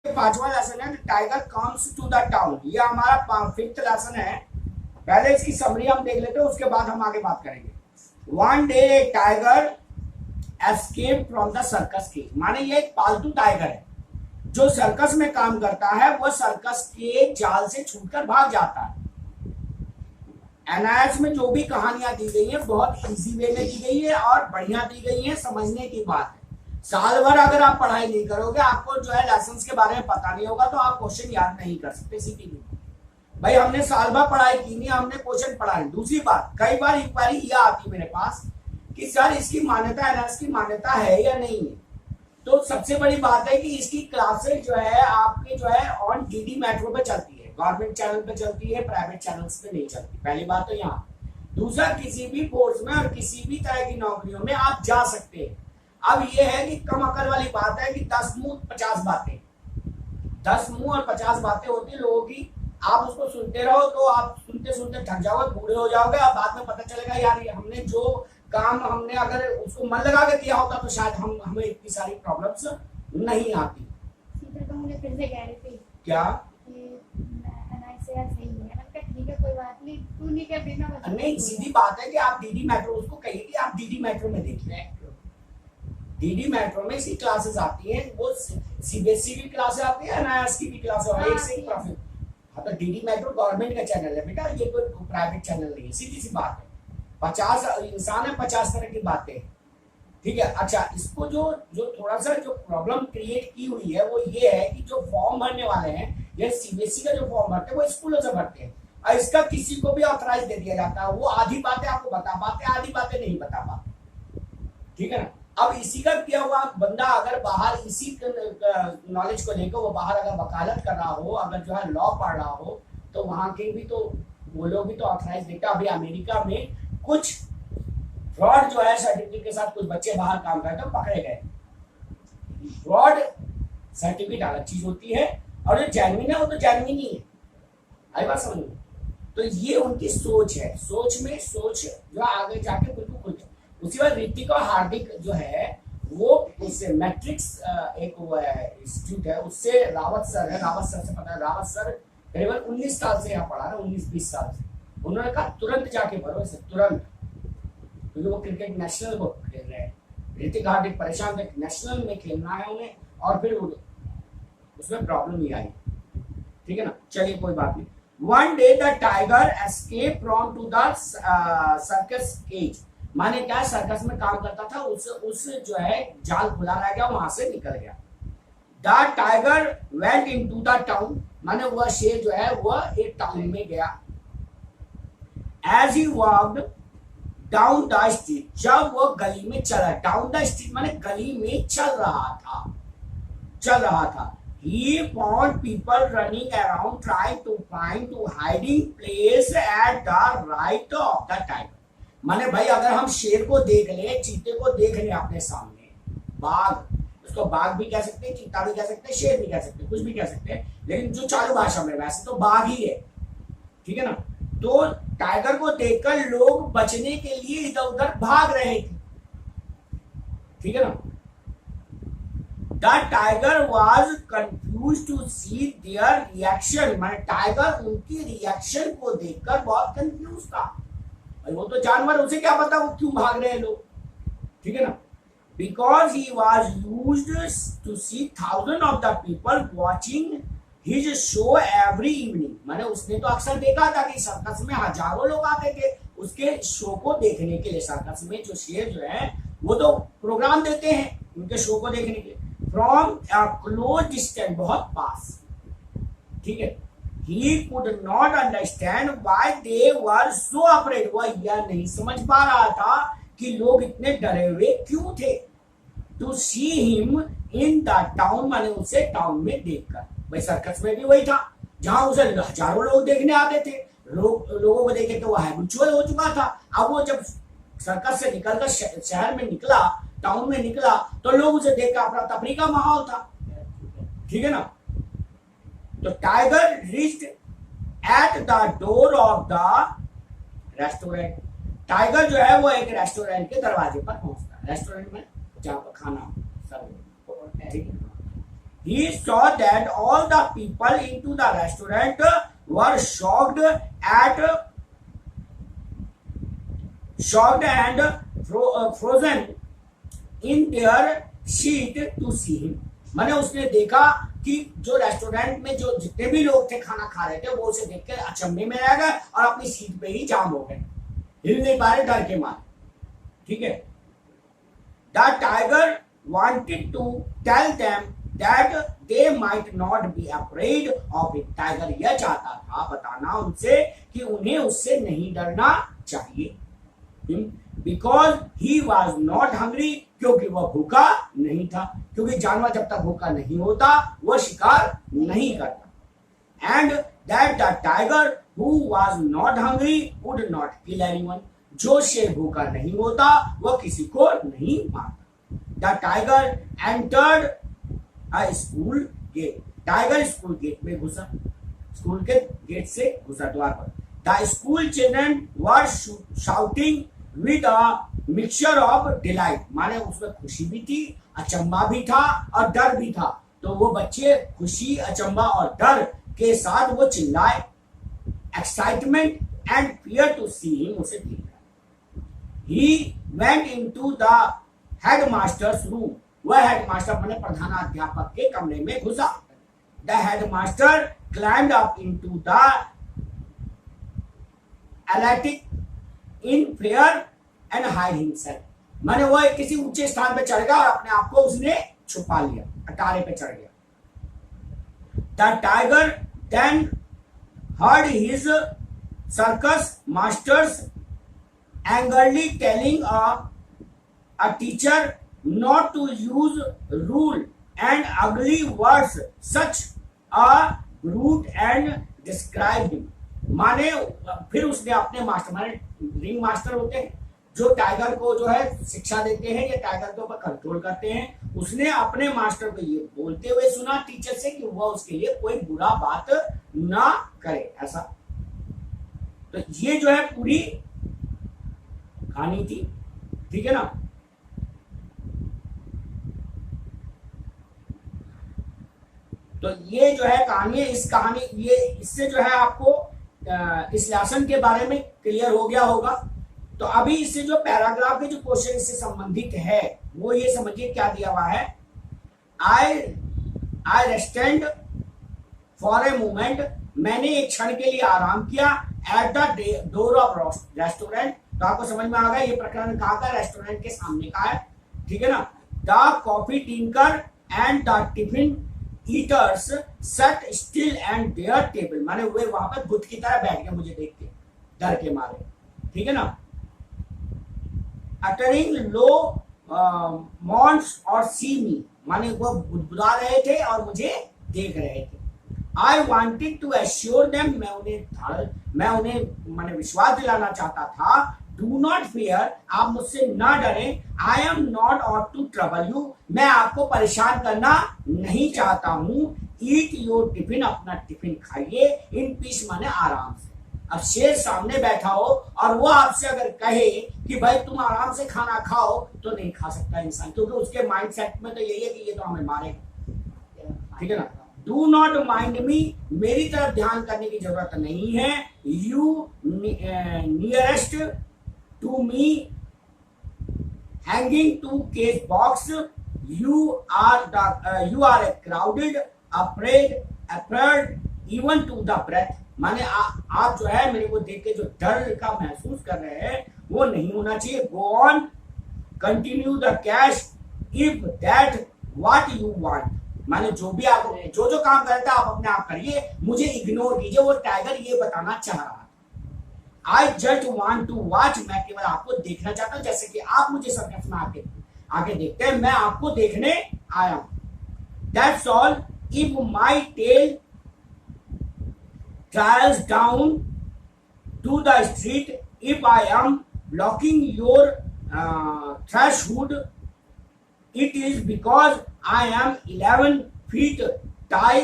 पांचवा लेसन है tiger comes to the town. ये हमारा फिफ्थ लेसन है। पहले इसकी समरी हम देख लेते हैं, उसके बाद हम आगे बात करेंगे। One day tiger escape from the circus cage, माने ये एक पालतू टाइगर है जो सर्कस में काम करता है। वो सर्कस के जाल से छूटकर भाग जाता है। एनायस में जो भी कहानियां दी गई है बहुत इजी वे में दी गई है और बढ़िया दी गई है, समझने की बात है। साल भर अगर आप पढ़ाई नहीं करोगे, आपको जो है लेसन्स के बारे में पता नहीं होगा, तो आप क्वेश्चन याद नहीं कर सकते सीधी भाई। हमने साल भर पढ़ाई की नहीं, हमने क्वेश्चन पढ़ा नहीं। दूसरी बात, कई बार इंक्वायरी यह आती मेरे पास कि सर इसकी मान्यता एनायस की मान्यता है या नहीं है। तो सबसे बड़ी बात है कि इसकी क्लासेस जो है आपके जो है ऑन डीडी मेट्रो पे चलती है, गवर्नमेंट चैनल पे चलती है, प्राइवेट चैनल्स पे नहीं चलती। पहली बात तो यहाँ। दूसरा, किसी भी फोर्स में और किसी भी तरह की नौकरियों में आप जा सकते हैं। अब ये है कि कम अकल वाली बात है कि 10 मुंह 50 बातें, 10 मुंह और 50 बातें होती है लोगों की। आप उसको सुनते रहो तो आप सुनते सुनते थक जाओगे, बूढ़े हो जाओगे। अब बाद में पता चलेगा यार हमने जो काम हमने अगर उसको मन लगा के किया होता तो शायद हमें इतनी सारी प्रॉब्लम्स नहीं आती। तो मुझे फिर से कह रही थी क्या ठीक है कोई बात नहीं, तू नहीं क्या बिना नहीं, सीधी बात है कि आप डीडी मेट्रो, उसको कहिए कि आप डीडी मेट्रो में देखिए। डीडी मेट्रो में इसकी क्लासेस आती हैं, वो सीबीएसई की क्लासेस आती है, एनआईएस की भी क्लासेस है, एक से एक प्रोफेसर। हाँ, तो डीडी मेट्रो गवर्नमेंट का चैनल है बेटा, ये कोई प्राइवेट चैनल नहीं है। सीधी सी बात है। 50 इंसान है, 50 तरह की बातें, ठीक है। अच्छा, इसको जो थोड़ा सा जो प्रॉब्लम क्रिएट की हुई है वो ये है कि जो फॉर्म भरने वाले हैं, ये सीबीएसई का जो फॉर्म भरते हैं वो स्कूलों से भरते हैं और इसका किसी को भी ऑथराइज दे दिया जाता है। वो आधी बातें आपको बता पाते, आधी बातें नहीं बता पाते, ठीक है ना। अब इसी का किया हुआ बंदा अगर बाहर इसी नॉलेज को लेकर वो बाहर अगर वकालत कर रहा हो, अगर जो है लॉ पढ़ रहा हो, तो वहां के भी तो वो लोग भी तो ऑथराइज देते। अभी अमेरिका में कुछ फ्रॉड जो है सर्टिफिकेट के साथ कुछ बच्चे बाहर काम करते पकड़े गए। फ्रॉड सर्टिफिकेट अलग चीज होती है और जो जेन्युइन है वो तो जेन्युइन ही है। आई बात समझ में? तो ये उनकी सोच है। सोच जो आगे जाके बिल्कुल खुलती है। उसी बार ऋतिक और हार्दिक जो है वो उससे मैट्रिक्स एक वो है इंस्टीट्यूट है, उससे रावत सर है, रावत सर से पता है। रावत सर करीबन 19 साल से यहाँ पढ़ा रहे, 19-20 साल से। उन्होंने कहा तुरंत जाके भरो इसे, तुरंत, क्योंकि वो क्रिकेट नेशनल को खेल रहे हैं। ऋतिक हार्दिक परेशान थे, नेशनल में खेलना है उन्हें, और फिर उसमें प्रॉब्लम ही आई, ठीक है ना। चलिए कोई बात नहीं। One day the tiger escape from to the circus cage, माने क्या, सर्कस में काम करता था, उस जो है जाल खुला रह गया, वहां से निकल गया। The tiger went into the town, माने वह शेर जो है वह एक टाउन में गया। As he walked down the street, जब वो गली में चला, डाउन द स्ट्रीट माने गली में चल रहा था। He found people running around trying to find to hiding place at the right of the tiger। माने भाई अगर हम शेर को देख ले, चीते को देख ले अपने सामने, बाघ, उसको बाघ भी कह सकते हैं, चीता भी कह सकते हैं, शेर भी कह सकते हैं, कुछ भी कह सकते हैं, लेकिन जो चालू भाषा में वैसे तो बाघ ही है, ठीक है ना। तो टाइगर को देखकर लोग बचने के लिए इधर उधर भाग रहे थे, ठीक है ना। The tiger was confused to see their reaction, माने टाइगर उनकी रिएक्शन को देखकर बहुत कंफ्यूज था। वो तो जानवर, उसे क्या पता वो क्यों भाग रहे हैं लोग, ठीक है ना। Because he was used to see thousands of the people watching his show every evening, माने उसने तो अक्सर देखा था कि सर्कस में हजारों लोग आते थे उसके शो को देखने के लिए। सर्कस में जो शेर जो है वो तो प्रोग्राम देते हैं उनके शो को देखने के लिए। फ्रॉम अ क्लोज डिस्टेंस, बहुत पास, ठीक है। He could not understand why they were so afraid, वह यह नहीं समझ पा रहा था कि लोग इतने डरे हुए क्यों थे। To see him in the town, माने उसे टाउन में देखकर। भाई सर्कस में भी वही था, जहां उसे हजारों लोग देखने आते थे, लोगों को देखे तो वह हैबिचुअल हो चुका था। अब वो जब सर्कस से निकलकर शहर में निकला, टाउन में निकला, तो लोग उसे देखकर अपना तफरी का माहौल था, ठीक है ना। तो tiger reached at the door of the restaurant, tiger जो है वो एक रेस्टोरेंट के दरवाजे पर पहुंचता है। रेस्टोरेंट में जहां पर खाना सर्व, he saw that all the people into the restaurant were shocked and frozen in their seat to see him. मैंने उसने देखा कि जो रेस्टोरेंट में जो जितने भी लोग थे खाना खा रहे थे वो उसे देख के अचंभे में रह गए और अपनी सीट पे ही जाम हो गए, हिल नहीं पा रहे डर के मारे. ठीक है. The tiger wanted to tell them that they might not be afraid of it. Tiger यह चाहता था बताना उनसे कि उन्हें उससे नहीं डरना चाहिए. Because he was not hungry, क्योंकि वह भूखा नहीं था. क्योंकि जानवर जब तक भूखा नहीं होता वह शिकार नहीं करता. And that the tiger who was not hungry would not kill anyone. जो शेर भूखा नहीं होता वह किसी को नहीं मारता. The tiger entered a school gate. Tiger school gate में घुसा, स्कूल के गेट से घुसा द्वार पर. The school children were shouting with a mixture of delight. माने उसमें खुशी भी थी, अचंभा भी था और डर भी था. तो वो बच्चे खुशी, अचंभा और डर के साथ वो चिल्लाए. Excitement and fear to see him, उसे देख रहा. He went into the headmaster's room. वह हेडमास्टर माने प्रधानाध्यापक के कमरे में घुसा. The headmaster climbed up into the attic in fear and hide himself. माने वह किसी ऊंचे स्थान पे चढ़ गया और अपने आप को उसने छुपा लिया, अटारे पे चढ़ गया. The tiger then heard his circus masters angrily telling a teacher not to use rude and ugly words such a brute and describe him. माने फिर उसने अपने मास्टर माने रिंग मास्टर होते हैं जो टाइगर को जो है शिक्षा देते हैं या टाइगर के ऊपर कंट्रोल करते हैं, उसने अपने मास्टर को ये बोलते हुए सुना टीचर से कि वह उसके लिए कोई बुरा बात ना करे ऐसा. तो ये जो है पूरी कहानी थी. ठीक है ना. तो ये जो है कहानी है. इस कहानी ये इससे जो है आपको इस लेसन के बारे में क्लियर हो गया होगा. तो अभी इससे जो पैराग्राफ के जो क्वेश्चन इससे संबंधित है वो ये समझिए क्या दिया हुआ है. आई रेस्टेंड फॉर ए मोमेंट. मैंने एक क्षण के लिए आराम किया. Eight the door of restaurant. तो आपको समझ में आ गया ये प्रकरण कहाँ का, रेस्टोरेंट के सामने का है. ठीक है ना. The coffee tinker and the tiffin eaters सट स्टिल एंड देयर टेबल. माने वे वहां पर बुत की तरह बैठ गए मुझे देख के डर के मारे. ठीक है ना. अटरिंग लो मॉन्स और सी मी. माने वो बुदबुदा रहे थे और मुझे देख रहे थे. I wanted to assure them. मैं उन्हें माने विश्वास दिलाना चाहता था. Do not fear. आप मुझसे ना डरें. I am not out to trouble you. मैं आपको परेशान करना नहीं चाहता हूँ. Eat your tiffin. अपना टिफिन खाइए. इन पीस माने आराम से. अब शेर सामने बैठा हो और वो आपसे अगर कहे कि भाई तुम आराम से खाना खाओ तो नहीं खा सकता इंसान, क्योंकि उसके माइंडसेट में तो यही है कि ये तो हमें मारेगा. ठीक है ना. Do not mind me. मेरी तरफ ध्यान करने की जरूरत नहीं है. You nearest to me hanging to case box. You are a crowded afraid even to the breath. माने आप जो है मेरे को देख के जो डर का महसूस कर रहे हैं वो नहीं होना चाहिए. Go on continue the cash if that what you want. माने जो भी आप जो काम करते हैं आप अपने आप करिए, मुझे इग्नोर कीजिए. वो टाइगर ये बताना चाह रहा था. I just want to watch. मैं केवल आपको देखना चाहता हूं जैसे कि आप मुझे सर्कस में आके देखते हैं. मैं आपको देखने आया हूं. That's all. If my tail trails down to the street, if I am blocking your threshold, it is because I am 11 feet tall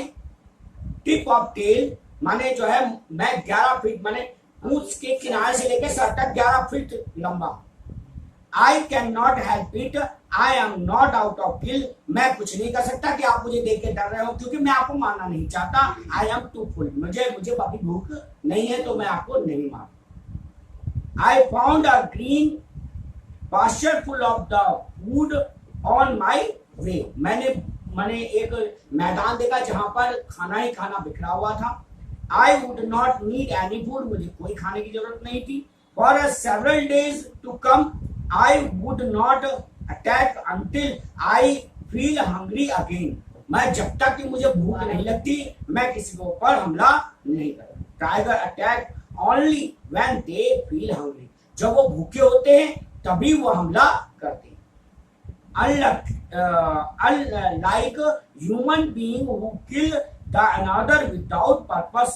tip of tail. माने जो है मैं 11 फीट माने पूंछ के किनारे से लेकर सर तक 11 फीट लंबा. I can not help it, I am not out of kill, मैं कुछ नहीं कर सकता कि आप मुझे देख के डर रहे हो, क्योंकि मैं आपको मारना नहीं चाहता। आई एम टू फुल, मुझे अभी भूख नहीं है तो मैं आपको नहीं मार। I found a green pasture full of the food on my way, मैंने एक मैदान देखा जहां पर खाना ही खाना बिखरा हुआ था। I would not need any food, मुझे कोई खाने की जरूरत नहीं थी। For several days to come I would not attack until I feel hungry again, मैं जब तक कि मुझे भूख नहीं लगती मैं किसी के ऊपर हमला नहीं करता। Tiger attack only when they feel hungry, जब वो भूखे होते हैं तभी वो हमला करते हैं। Unlike human being who kill the another without purpose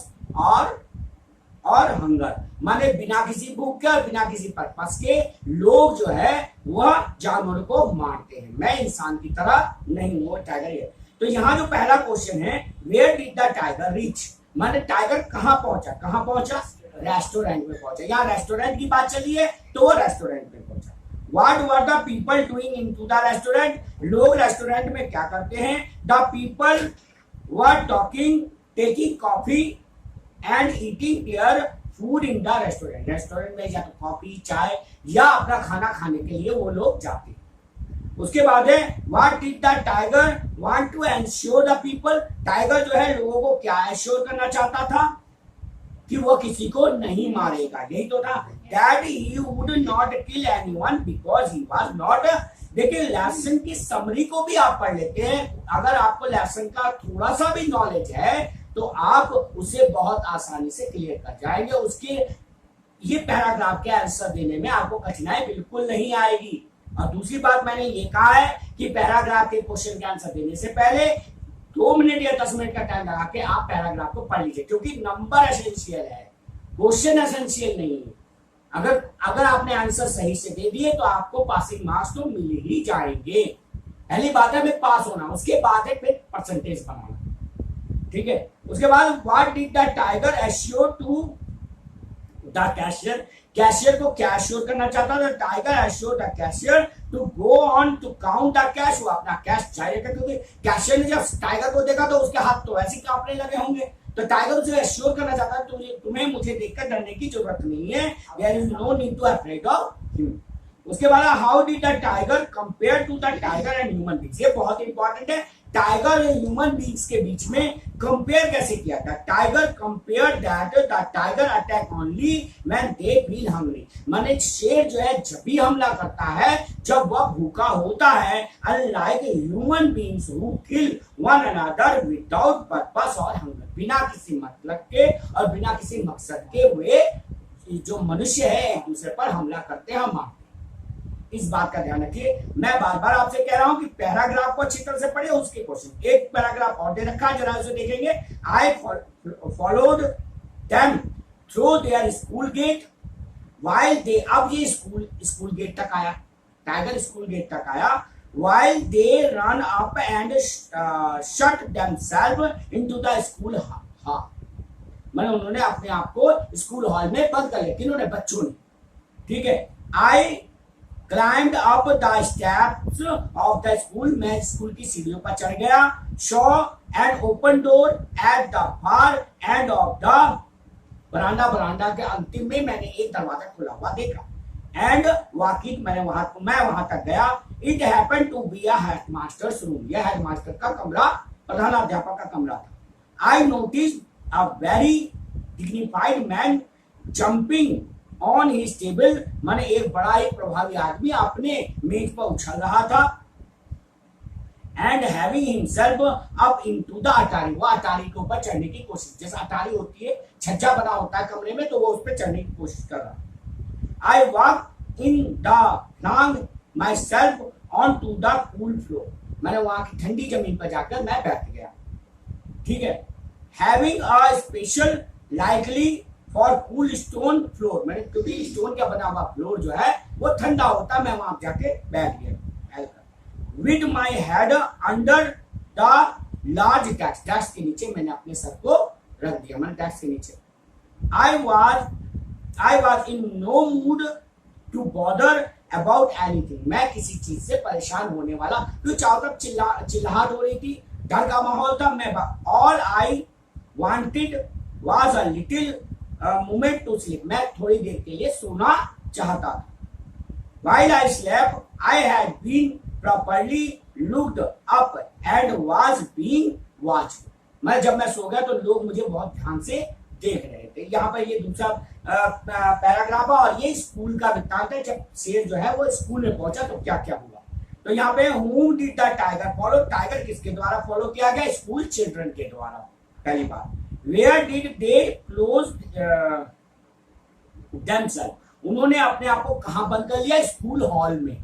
और हंगर, माने बिना किसी भूख के और बिना किसी पर्पस के लोग जो है वह जानवरों को मारते हैं, मैं इंसान की तरह नहीं, वो टाइगर है। तो यहाँ जो पहला क्वेश्चन है, where did the tiger reach, माने टाइगर कहाँ पहुंचा, रेस्टोरेंट में पहुंचा। यहाँ रेस्टोरेंट की बात चली है तो वो रेस्टोरेंट में पहुंचा। What were the people doing into the restaurant, लोग रेस्टोरेंट में क्या करते हैं। The people were talking, taking coffee and eating their food in the restaurant, restaurant में या तो कॉफी चाय या अपना खाना खाने के लिए वो लोग जाते हैं। उसके बाद है What did the tiger want to ensure the people, tiger जो है लोगों को क्या एश्योर करना चाहता था कि वो किसी को नहीं मारेगा, यही तो था। That he would not kill anyone because he was not, देखिए लेसन की समरी को भी आप पढ़ लेते हैं, अगर आपको लेसन का थोड़ा सा भी नॉलेज है तो आप उसे बहुत आसानी से क्लियर कर जाएंगे। उसके ये पैराग्राफ के आंसर देने में आपको कठिनाई बिल्कुल नहीं आएगी। और दूसरी बात मैंने ये कहा है कि पैराग्राफ के क्वेश्चन के आंसर देने से पहले 2 मिनट या 10 मिनट का टाइम लगा के आप पैराग्राफ को पढ़ लीजिए, क्योंकि नंबर एसेंशियल है, क्वेश्चन एसेंशियल नहीं है। अगर आपने आंसर सही से दे दिए तो आपको पासिंग मार्क्स तो मिल ही जाएंगे। पहली बात है में पास होना, उसके बाद है फिर परसेंटेज बनाना, ठीक है। उसके बाद what did the tiger assure to the cashier, cashier को क्या एश्योर करना चाहता था। Tiger assure the cashier to go on to count the cash, वो अपना कैश जारी रखा, क्योंकि कैशियर ने जब टाइगर को देखा तो उसके हाथ तो ऐसे कांपने लगे होंगे, तो टाइगर उसे एश्योर करना चाहता है तुम्हें मुझे देखकर डरने की जरूरत नहीं है, there is no need to afraid of him. उसके बाद how did the tiger compare to the tiger and human beings, ये बहुत इंपॉर्टेंट है। टाइगर और ह्यूमन बीइंग्स के बीच में कंपेयर कैसे किया था। Tiger compare that the tiger attack only when they feel hungry, माने शेर जो है जब भी हमला करता है जब वह भूखा होता है। Unlike human beings who kill one another without purpose और हंगर, बिना किसी मतलब के और बिना किसी मकसद के वे जो मनुष्य है एक दूसरे पर हमला करते हैं, मारते। इस बात का ध्यान रखिए, मैं बार बार आपसे कह रहा हूं कि पैराग्राफ को अच्छी तरह से पढ़िए, उसके क्वेश्चन एक पैराग्राफ और दे रखा है, जरा उसे देखेंगे। I followed them through their school gate while they, अब ये स्कूल गेट तक आया, टाइगर स्कूल गेट तक आया। While they run up and shut themselves into the school hall, मैंने उन्होंने अपने आप को स्कूल हॉल में बंद कर लिया, किन्होंने, बच्चों ने, ठीक है। आई climbed up the steps of the school, मैं स्कूल की सीढ़ियों पर चढ़ गया। saw an open door at the far end of the बरामदा के अंतिम में मैंने एक दरवाजा खुला हुआ देखा। and walked, मैं वहां तक गया। it happened to be a headmaster's room, यह हेडमास्टर का कमरा, प्रधानाध्यापक का कमरा था। I noticed a very dignified man jumping on his table, माने एक बड़ा ही प्रभावी आदमी अपने मेज पर उछल रहा था। And having himself up into the अटारी, वो अटारी के ऊपर चढ़ने की कोशिश, जैसे अटारी होती है छज्जा बना होता है कमरे में, तो वो उस पर चढ़ने की कोशिश कर रहा। I walk in the flung myself on to the cool floor, मैंने वहां की ठंडी जमीन पर जाकर मैं बैठ गया, ठीक है। Having a special likely for cool stone floor, मैंने क्योंकि स्टोन का बना हुआ फ्लोर जो है वो ठंडा होता, मैं वहां जाके बैठ गया। With my head under the large desk, desk के नीचे मैंने अपने सर को रख दिया, मैंने डेस्क के नीचे। I was in no mood to bother about anything, मैं किसी चीज से परेशान होने वाला, तो चारों तरफ चिल्लाहट हो रही थी, डर का माहौल था। मैं all I wanted was a little moment to sleep, मैं थोड़ी देर के लिए सोना चाहता था। While I slept, I had been properly looked up and was being watched. जब मैं सो गया तो लोग मुझे बहुत ध्यान से देख रहे थे। यहाँ पर ये दूसरा पैराग्राफ है और ये स्कूल का वृत्तांत है। जब शेर जो है वो स्कूल में पहुंचा तो क्या क्या हुआ। तो यहाँ पे whom did the tiger follow, tiger किसके द्वारा फॉलो किया गया, स्कूल चिल्ड्रन के द्वारा। पहली बात, where did they close themselves, उन्होंने अपने आप को कहां बंद कर लिया, स्कूल हॉल में,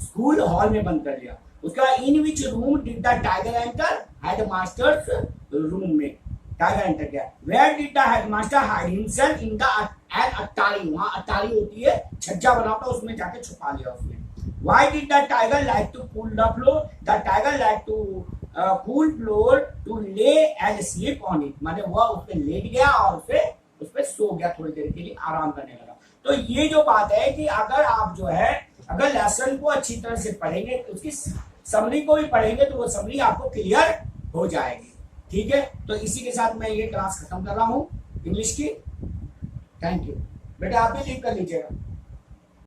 स्कूल हॉल में बंद कर लिया। उसके बाद in which room did the tiger enter, headmaster's room में टाइगर एंटर किया। Where did the headmaster hide himself, in the an अट्टारी, वहां अट्टारी होती है छज्जा बना होता, उसमें जाके छुपा लिया उसने। Why did the tiger like to cool the floor, the tiger like to cool floor to lay and sleep on it, माने वह उस पे लेट गया और उस पे सो गया, थोड़ी देर के लिए आराम करने लगा। तो ये जो बात है कि अगर आप जो है अगर लेसन को अच्छी तरह से पढ़ेंगे, उसकी समरी को भी पढ़ेंगे तो वो समरी आपको क्लियर हो जाएगी। ठीक है, तो इसी के साथ मैं ये क्लास खत्म कर रहा हूँ इंग्लिश की। थैंक यू बेटा, आप भी लीव कर लीजिएगा।